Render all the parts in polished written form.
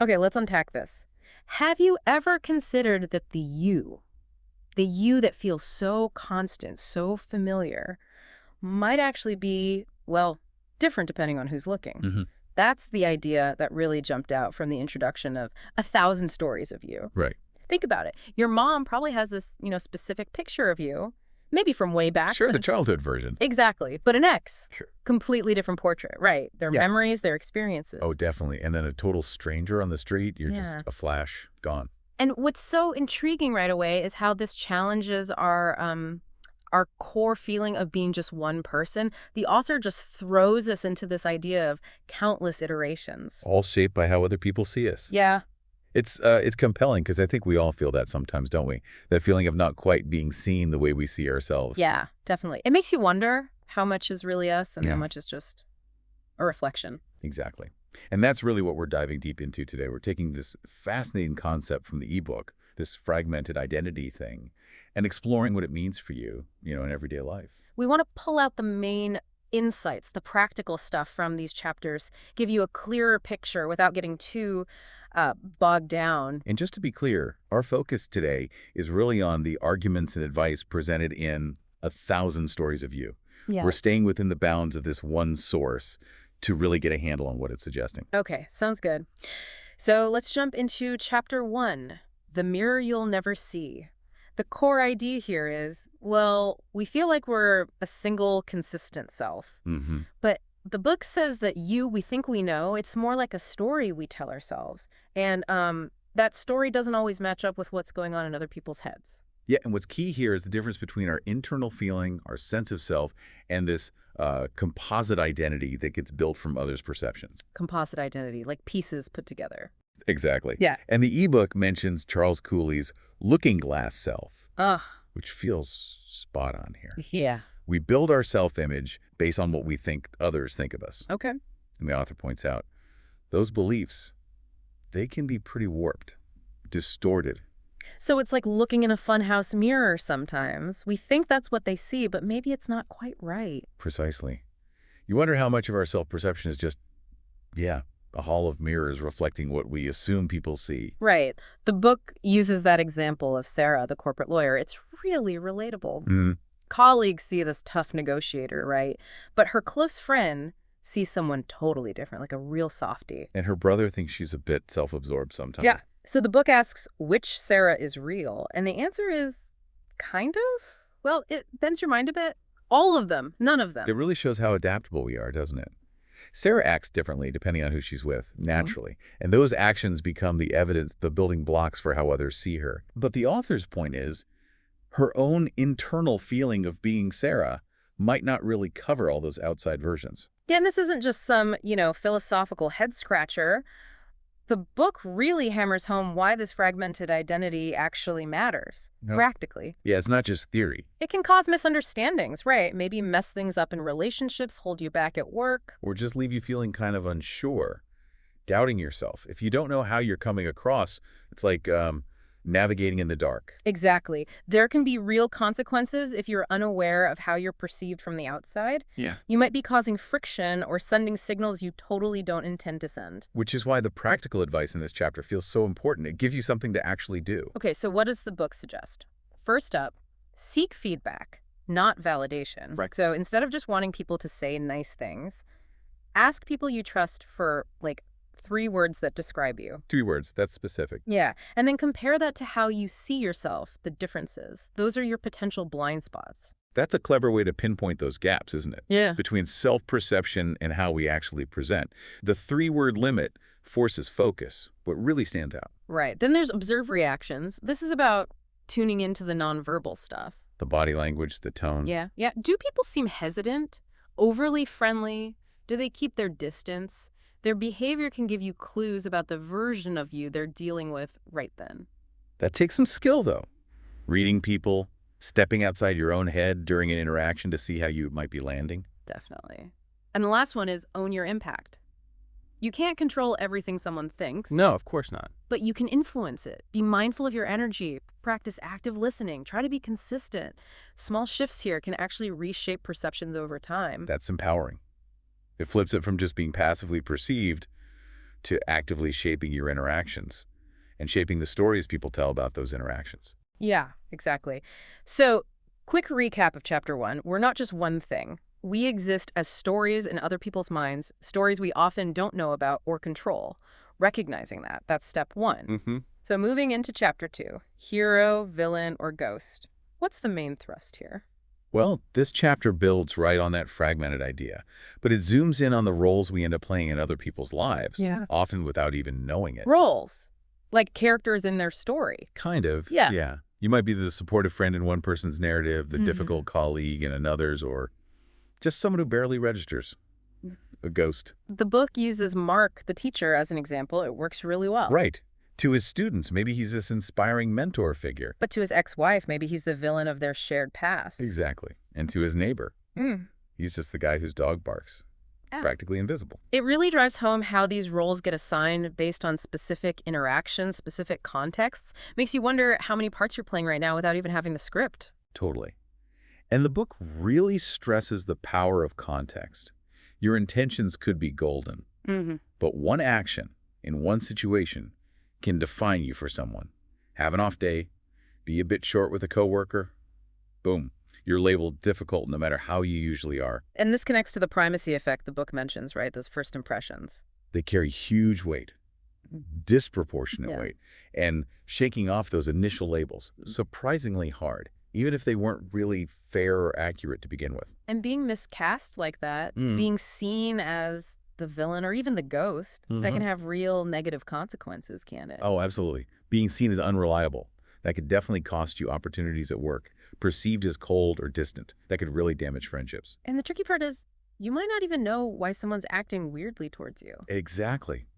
Okay, let's unpack this. Have you ever considered that the you that feels so constant, so familiar, might actually be, well, different depending on who's looking? Hmm. That's the idea that really jumped out from the introduction of 1,000 stories of you. Right. Think about it. Your mom probably has this, specific picture of you, maybe from way back, Sure, but the childhood version. exactly. But an ex, Sure. completely different portrait, right? Their Yeah. memories, their Oh, experiences. definitely. And then a total stranger on the street, you're just Yeah. a flash, gone. And what's so intriguing right away is how this challenges our core feeling of being just one person. The author just throws us into this idea of countless iterations. All shaped by how other people see us. Yeah, It's compelling because I think we all feel that sometimes, don't we? That feeling of not quite being seen the way we see ourselves. yeah, definitely. It makes you wonder how much is really us and how Yeah, much is just a reflection. exactly. And that's really what we're diving deep into today. We're taking this fascinating concept from the ebook, this fragmented identity thing, and exploring what it means for you, in everyday life. We want to pull out the main insights, the practical stuff from these chapters, give you a clearer picture without getting too bogged down. And just to be clear, our focus today is really on the arguments and advice presented in 1,000 stories of you. Yeah. We're staying within the bounds of this one source to really get a handle on what it's suggesting. Okay, sounds good. So let's jump into chapter 1, The Mirror You'll Never See. The core idea here is, well, we feel like we're a single, consistent self. Hmm. But the book says that we think we know, it's more like a story we tell ourselves. And that story doesn't always match up with what's going on in other people's heads. Yeah, and what's key here is the difference between our internal feeling, our sense of self, and this composite identity that gets built from others' perceptions. Composite identity, like pieces put together. Exactly. Yeah. And the ebook mentions Charles Cooley's looking glass self, Ugh. which feels spot on here. Yeah. We build our self-image based on what we think others think of us. Okay. And the author points out, those beliefs, they can be pretty warped, distorted. So it's like looking in a funhouse mirror sometimes. We think that's what they see, but maybe it's not quite right. Precisely. You wonder how much of our self-perception is just, yeah, a hall of mirrors reflecting what we assume people see. Right. The book uses that example of Sarah, the corporate lawyer. It's really relatable. Mm. Colleagues see this tough negotiator, right? But her close friend sees someone totally different, like a real softie. And her brother thinks she's a bit self-absorbed sometimes. Yeah. So the book asks which Sarah is real, and the answer is kind of. Well, it bends your mind a bit. All of them, none of them. It really shows how adaptable we are, doesn't it? Sarah acts differently depending on who she's with, naturally, and those actions become the evidence, the building blocks for how others see her. But the author's point is, her own internal feeling of being Sarah might not really cover all those outside versions. Yeah, and this isn't just some, philosophical head scratcher. The book really hammers home why this fragmented identity actually matters, No. practically. Yeah, it's not just theory, It can cause misunderstandings, right? Maybe mess things up in relationships, hold you back at work. or just leave you feeling kind of unsure, doubting yourself. If you don't know how you're coming across, it's like navigating in the dark. Exactly. There can be real consequences if you're unaware of how you're perceived from the outside. Yeah. You might be causing friction or sending signals you totally don't intend to send. Which is why the practical advice in this chapter feels so important. It gives you something to actually do. Okay, so what does the book suggest? First up, seek feedback, not validation. Right. So instead of just wanting people to say nice things, ask people you trust for, like, 3 words that describe you. 3 words, that's specific. Yeah, and then compare that to how you see yourself, the differences. Those are your potential blind spots. That's a clever way to pinpoint those gaps, isn't it? Yeah. Between self-perception and how we actually present. The 3-word limit forces focus, what really stands out. Right. Then there's observe reactions. This is about tuning into the nonverbal stuff. The body language, the tone. Yeah. Yeah. Do people seem hesitant? Overly friendly? Do they keep their distance? Their behavior can give you clues about the version of you they're dealing with right then. That takes some skill, though. Reading people, stepping outside your own head during an interaction to see how you might be landing. Definitely. And the last one is own your impact. You can't control everything someone thinks. No, of course not. But you can influence it. Be mindful of your energy. Practice active listening. Try to be consistent. Small shifts here can actually reshape perceptions over time. That's empowering. It flips it from just being passively perceived to actively shaping your interactions and shaping the stories people tell about those interactions. Yeah, exactly. So, quick recap of chapter 1. We're not just one thing. We exist as stories in other people's minds, stories we often don't know about or control. Recognizing that, that's step 1. Mm-hmm. So moving into chapter 2, hero, villain, or ghost. What's the main thrust here? Well, this chapter builds right on that fragmented idea, but it zooms in on the roles we end up playing in other people's lives, Yeah. often without even knowing it. Roles, like characters in their story. Kind of, Yeah. yeah. You might be the supportive friend in one person's narrative, the Mhm. difficult colleague in another's, or just someone who barely registers. A ghost. The book uses Mark, the teacher, as an example. It works really well. Right. To his students, maybe he's this inspiring mentor figure. But to his ex-wife, maybe he's the villain of their shared past. Exactly. And to his neighbor, Mm. he's just the guy whose dog barks. Yeah. Practically invisible. It really drives home how these roles get assigned based on specific interactions, specific contexts. Makes you wonder how many parts you're playing right now without even having the script. Totally. And the book really stresses the power of context. Your intentions could be golden, Mm-hmm. but one action in one situation can define you for someone. Have an off day, be a bit short with a coworker, boom, you're labeled difficult no matter how you usually are. And this connects to the primacy effect the book mentions, right? Those first impressions. They carry huge weight, disproportionate Yeah. weight, and shaking off those initial labels, surprisingly hard, even if they weren't really fair or accurate to begin with. And being miscast like that, Mm. being seen as the villain or even the ghost, that can Mhm. have real negative consequences, can it? Oh, absolutely. Being seen as unreliable. That could definitely cost you opportunities at work. Perceived as cold or distant. That could really damage friendships. And the tricky part is, you might not even know why someone's acting weirdly towards you. Exactly.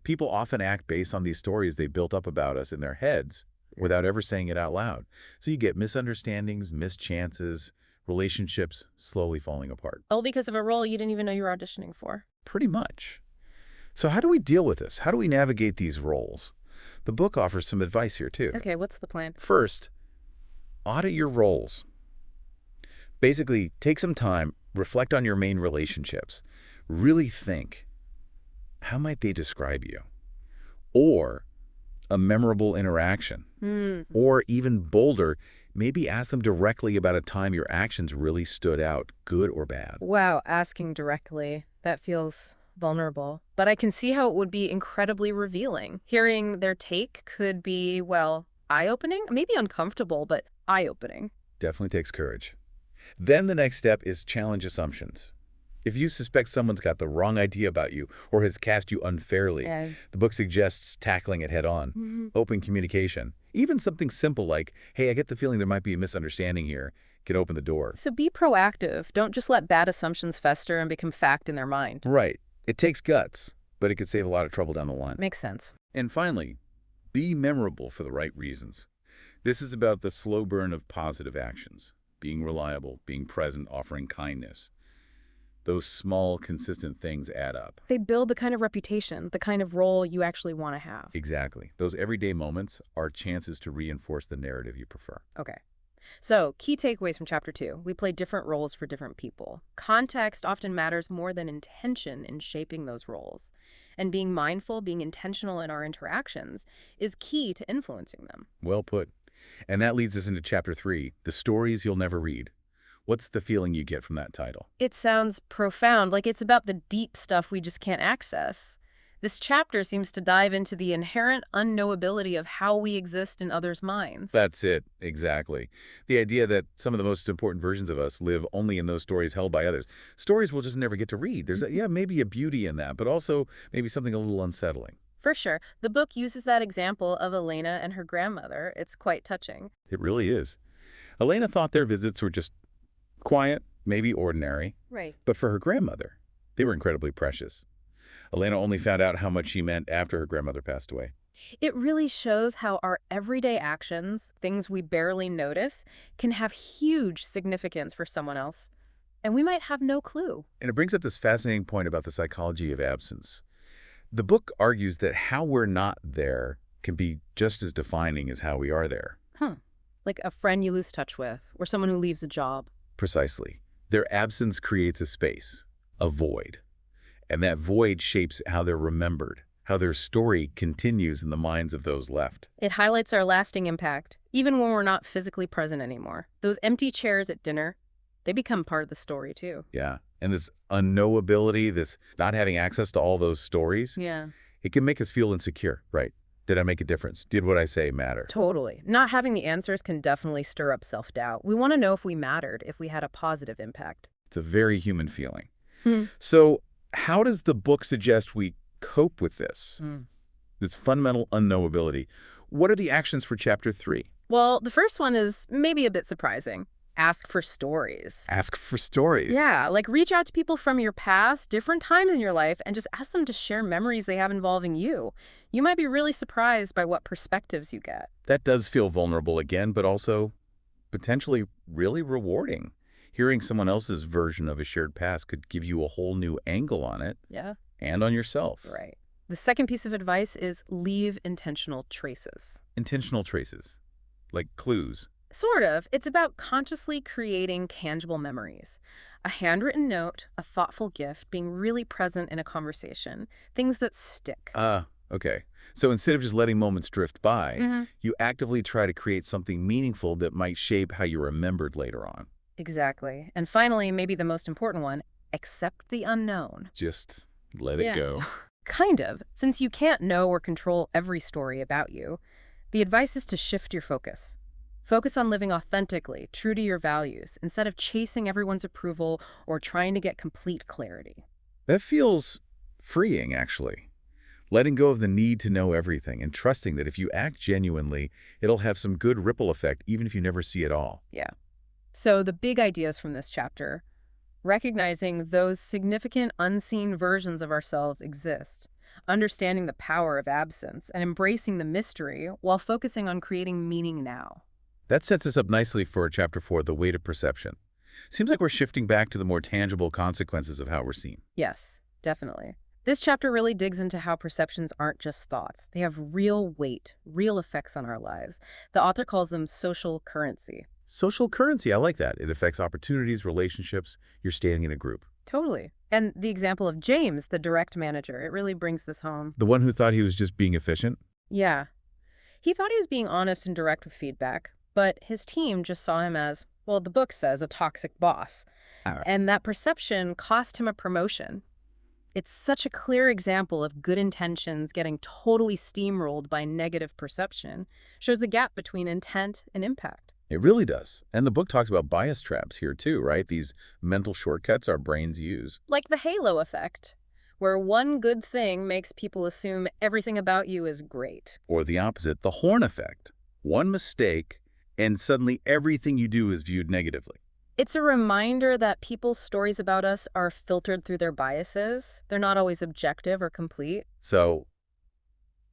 People often act based on these stories they built up about us in their heads without ever saying it out loud. So you get misunderstandings, missed chances, relationships slowly falling apart. All because of a role you didn't even know you were auditioning for. Pretty much. So how do we deal with this? How do we navigate these roles? The book offers some advice here too. Okay, what's the plan? First, audit your roles. Basically, take some time, reflect on your main relationships. Really think, how might they describe you? Or a memorable interaction. Or even bolder, maybe ask them directly about a time your actions really stood out, good or bad. Wow, asking directly. That feels vulnerable. But I can see how it would be incredibly revealing. Hearing their take could be, well, eye-opening? Maybe uncomfortable, but eye-opening. Definitely takes courage. Then the next step is challenge assumptions. If you suspect someone's got the wrong idea about you or has cast you unfairly, Yeah. the book suggests tackling it head-on. Mhm. Open communication. Even something simple like, hey, I get the feeling there might be a misunderstanding here, can open the door. So be proactive. Don't just let bad assumptions fester and become fact in their mind. Right. It takes guts, but it could save a lot of trouble down the line. Makes sense. And finally, be memorable for the right reasons. This is about the slow burn of positive actions. Being reliable, being present, offering kindness. Those small, consistent things add up. They build the kind of reputation, the kind of role you actually want to have. Exactly. Those everyday moments are chances to reinforce the narrative you prefer. Okay. So, key takeaways from chapter 2. We play different roles for different people. Context often matters more than intention in shaping those roles. And being mindful, being intentional in our interactions is key to influencing them. Well put. And that leads us into chapter 3, the stories you'll never read. What's the feeling you get from that title? It sounds profound, like it's about the deep stuff we just can't access. This chapter seems to dive into the inherent unknowability of how we exist in others' minds. That's it, exactly. The idea that some of the most important versions of us live only in those stories held by others. Stories we'll just never get to read. There's, maybe a beauty in that, but also maybe something a little unsettling. For sure. The book uses that example of Elena and her grandmother. It's quite touching. It really is. Elena thought their visits were just quiet, maybe ordinary, Right. but for her grandmother, they were incredibly precious. Elena only found out how much she meant after her grandmother passed away. It really shows how our everyday actions, things we barely notice, can have huge significance for someone else. And we might have no clue. And it brings up this fascinating point about the psychology of absence. The book argues that how we're not there can be just as defining as how we are there. Like a friend you lose touch with, or someone who leaves a job. Precisely. Their absence creates a space, a void. And that void shapes how they're remembered, how their story continues in the minds of those left. It highlights our lasting impact, even when we're not physically present anymore. Those empty chairs at dinner, they become part of the story, too. Yeah. And this unknowability, this not having access to all those stories, Yeah. it can make us feel insecure, right? Did I make a difference? Did what I say matter? Totally. Not having the answers can definitely stir up self-doubt. We want to know if we mattered, if we had a positive impact. It's a very human feeling. Hmm. So how does the book suggest we cope with this? Hmm. This fundamental unknowability. What are the actions for Chapter 3? Well, the first one is maybe a bit surprising. Ask for stories. Ask for stories. Yeah, like reach out to people from your past, different times in your life, and just ask them to share memories they have involving you. You might be really surprised by what perspectives you get. That does feel vulnerable again, but also potentially really rewarding. Hearing someone else's version of a shared past could give you a whole new angle on it Yeah, and on yourself. right. The second piece of advice is leave intentional traces. Intentional traces, like clues. Sort of. It's about consciously creating tangible memories. A handwritten note, a thoughtful gift, being really present in a conversation. Things that stick. Okay. So instead of just letting moments drift by, Hmm. you actively try to create something meaningful that might shape how you're remembered later on. Exactly. And finally, maybe the most important one, accept the unknown. Just let it Yeah. go. Kind of. Since you can't know or control every story about you, the advice is to shift your focus. Focus on living authentically, true to your values, instead of chasing everyone's approval or trying to get complete clarity. That feels freeing, actually. Letting go of the need to know everything and trusting that if you act genuinely, it'll have some good ripple effect even if you never see it all. Yeah. So the big ideas from this chapter, recognizing those significant unseen versions of ourselves exist, understanding the power of absence, and embracing the mystery while focusing on creating meaning now. That sets us up nicely for Chapter 4, The Weight of Perception. Seems like we're shifting back to the more tangible consequences of how we're seen. Yes, definitely. This chapter really digs into how perceptions aren't just thoughts. They have real weight, real effects on our lives. The author calls them social currency. Social currency, I like that. It affects opportunities, relationships, you're standing in a group. Totally. And the example of James, the direct manager, it really brings this home. The one who thought he was just being efficient? Yeah. He thought he was being honest and direct with feedback, but his team just saw him as, well, the book says, a toxic boss. And that perception cost him a promotion. It's such a clear example of good intentions getting totally steamrolled by negative perception. Shows the gap between intent and impact. It really does. And the book talks about bias traps here too, right? These mental shortcuts our brains use. Like the halo effect, where one good thing makes people assume everything about you is great. Or the opposite, the horn effect. One mistake, and suddenly everything you do is viewed negatively. It's a reminder that people's stories about us are filtered through their biases. They're not always objective or complete. So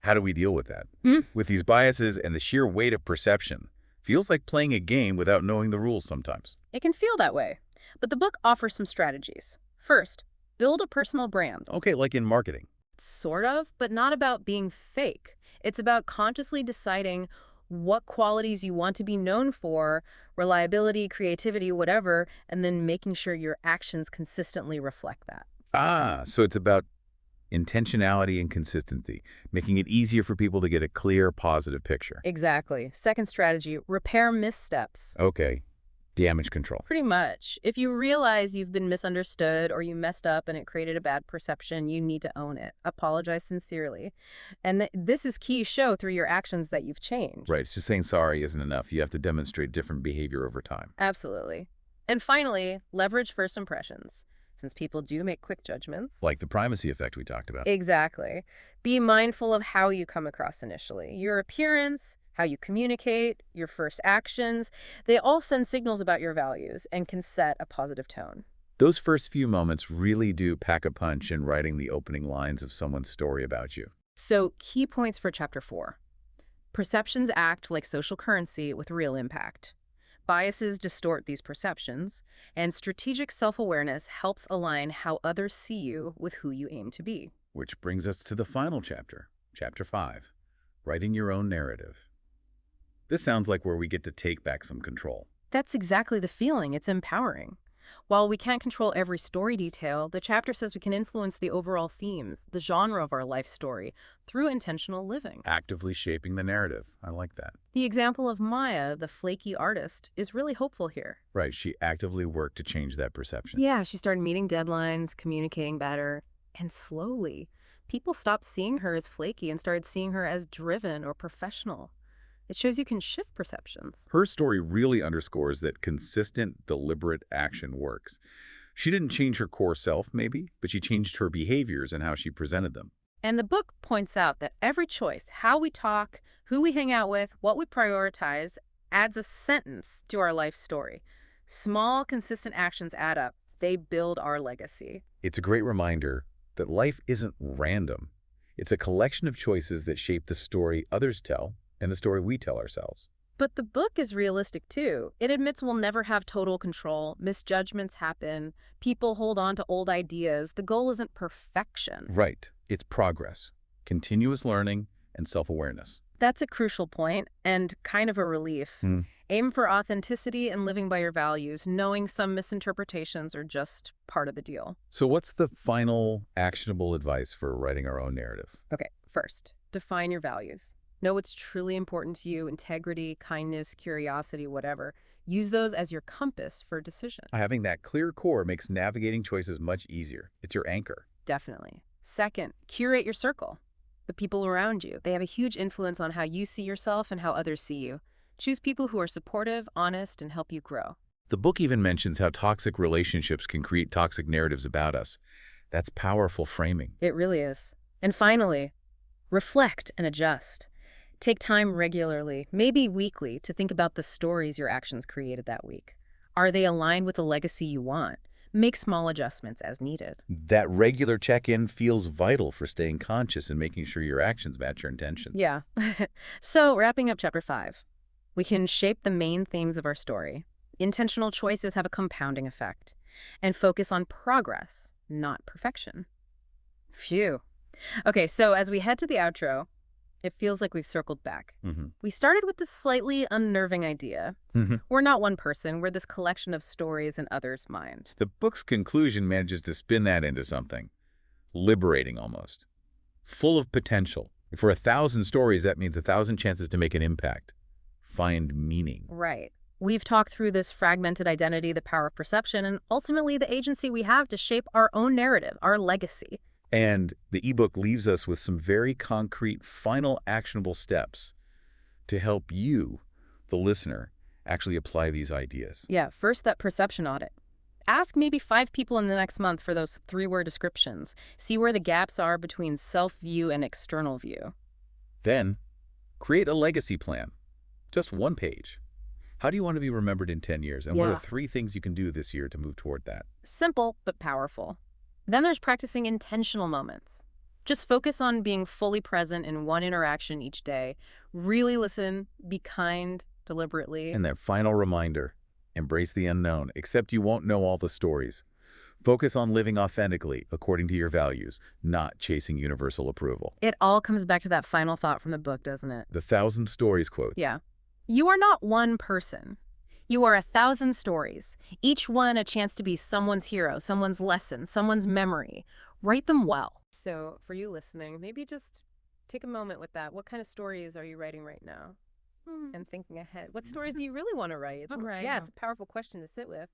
how do we deal with that? With these biases and the sheer weight of perception, feels like playing a game without knowing the rules sometimes. It can feel that way, but the book offers some strategies. First, build a personal brand. Okay, like in marketing. Sort of, but not about being fake. It's about consciously deciding what qualities you want to be known for, reliability, creativity, whatever, and then making sure your actions consistently reflect that. So it's about intentionality and consistency, making it easier for people to get a clear, positive picture. Exactly. Second strategy, repair missteps. Okay, damage control. Pretty much. If you realize you've been misunderstood or you messed up and it created a bad perception, you need to own it. Apologize sincerely. And this is key. Show through your actions that you've changed. Right, just saying sorry isn't enough. You have to demonstrate different behavior over time. Absolutely. And finally, leverage first impressions, since people do make quick judgments. Like the primacy effect we talked about. Exactly. Be mindful of how you come across initially. Your appearance, how you communicate, your first actions, they all send signals about your values and can set a positive tone. Those first few moments really do pack a punch in writing the opening lines of someone's story about you. So, key points for Chapter 4. Perceptions act like social currency with real impact. Biases distort these perceptions, and strategic self-awareness helps align how others see you with who you aim to be. Which brings us to the final chapter, Chapter 5, Writing Your Own Narrative. This sounds like where we get to take back some control. That's exactly the feeling. It's empowering. While we can't control every story detail, the chapter says we can influence the overall themes, the genre of our life story, through intentional living. Actively shaping the narrative. I like that. The example of Maya, the flaky artist, is really hopeful here. Right, she actively worked to change that perception. Yeah, she started meeting deadlines, communicating better, and slowly, people stopped seeing her as flaky and started seeing her as driven or professional. It shows you can shift perceptions. Her story really underscores that consistent, deliberate action works. She didn't change her core self, maybe, but she changed her behaviors and how she presented them. And the book points out that every choice, how we talk, who we hang out with, what we prioritize, adds a sentence to our life story. Small, consistent actions add up. They build our legacy. It's a great reminder that life isn't random. It's a collection of choices that shape the story others tell and the story we tell ourselves. But the book is realistic too. It admits we'll never have total control. Misjudgments happen. People hold on to old ideas. The goal isn't perfection. Right. It's progress, continuous learning, and self-awareness. That's a crucial point and kind of a relief. Aim for authenticity and living by your values, knowing some misinterpretations are just part of the deal. So what's the final actionable advice for writing our own narrative? Okay, first, define your values. Know what's truly important to you: integrity, kindness, curiosity, whatever. Use those as your compass for decision. Having that clear core makes navigating choices much easier. It's your anchor. Definitely. Second, curate your circle. The people around you. They have a huge influence on how you see yourself and how others see you. Choose people who are supportive, honest, and help you grow. The book even mentions how toxic relationships can create toxic narratives about us. That's powerful framing. It really is. And finally, reflect and adjust. Take time regularly, maybe weekly, to think about the stories your actions created that week. Are they aligned with the legacy you want? Make small adjustments as needed. That regular check-in feels vital for staying conscious and making sure your actions match your intentions. Yeah. So, wrapping up chapter 5, we can shape the main themes of our story. Intentional choices have a compounding effect, and focus on progress, not perfection. Phew. Okay, so as we head to the outro, it feels like we've circled back. We started with this slightly unnerving idea. We're not one person, we're this collection of stories in others' minds. The book's conclusion manages to spin that into something liberating almost, full of potential. For 1,000 stories, that means 1,000 chances to make an impact, find meaning. Right. We've talked through this fragmented identity, the power of perception, and ultimately the agency we have to shape our own narrative, our legacy. And the ebook leaves us with some very concrete, final actionable steps to help you, the listener, actually apply these ideas. Yeah, first, that perception audit. Ask maybe 5 people in the next month for those 3-word descriptions. See where the gaps are between self-view and external view. Then, create a legacy plan. Just 1 page. How do you want to be remembered in 10 years? And what are 3 things you can do this year to move toward that? Simple, but powerful. Then there's practicing intentional moments. Just focus on being fully present in one interaction each day. Really listen, be kind, deliberately. And that final reminder, embrace the unknown, except you won't know all the stories. Focus on living authentically, according to your values, not chasing universal approval. It all comes back to that final thought from the book, doesn't it? The 1,000 stories quote. Yeah. You are not one person. You are 1,000 stories, each one a chance to be someone's hero, someone's lesson, someone's memory. Write them well. So for you listening, maybe just take a moment with that. What kind of stories are you writing right now? And thinking ahead. What stories do you really want to write? Yeah, it's a powerful question to sit with.